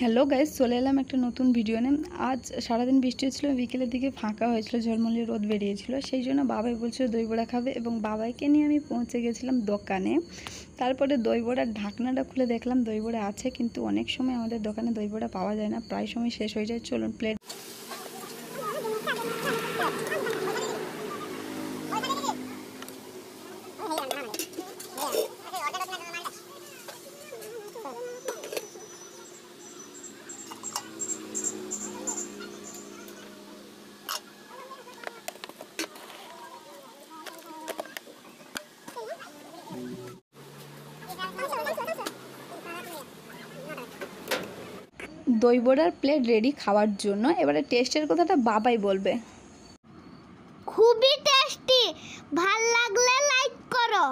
Hello guys, চলে এলাম একটা নতুন ভিডিও নিয়ে। আজ সারাদিন বৃষ্টি হচ্ছিল, বিকেলের দিকে ফাঁকা হয়েছিল, ঝলমলে রোদ বেরিয়েছিল। সেই জন্য বাবাই বলছিল দই বড়া খাবে এবং বাবাইকে নিয়ে আমি পৌঁছে গেছিলাম দোকানে। তারপরে দই বড়ার ঢাকনাটা খুলে দেখলাম দই বড়া আছে, কিন্তু অনেক সময় আমাদের দোকানে দই বড়া পাওয়া যায় না, প্রায় সময় শেষ হয়ে যায়। চলুন প্লেট দই বড়ার প্লেট রেডি খাওয়ার জন্য। এবারে টেস্টের কথাটা বাবাই বলবে। খুবই টেস্টি, ভাল লাগলে লাইক করো।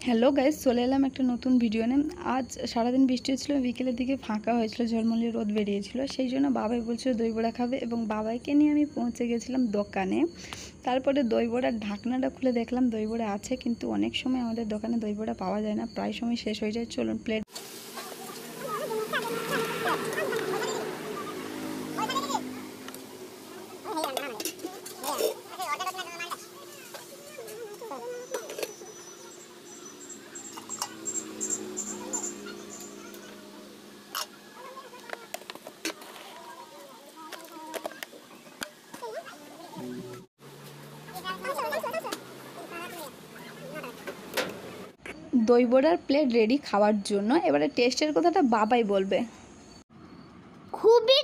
হ্যালো গাইস, চলে এলাম একটা নতুন ভিডিও নিয়ে। আজ সারাদিন বৃষ্টি হচ্ছিল, বিকেলের দিকে ফাঁকা হয়েছিল, ঝলমলে রোদ বেরিয়েছিল। সেই জন্য বাবাই বলছিল দই বড়া খাবে এবং বাবাইকে নিয়ে আমি পৌঁছে গেছিলাম দোকানে। তারপরে দই বড়ার ঢাকনাটা খুলে দেখলাম দই বড়া আছে, কিন্তু অনেক সময় আমাদের দোকানে দই বড়া পাওয়া যায় না, প্রায় সময় শেষ হয়ে যায়। চলুন প্লেট দই বড়ার প্লেট রেডি খাওয়ার জন্য। এবারে টেস্টের কথাটা বাবাই বলবে। খুবই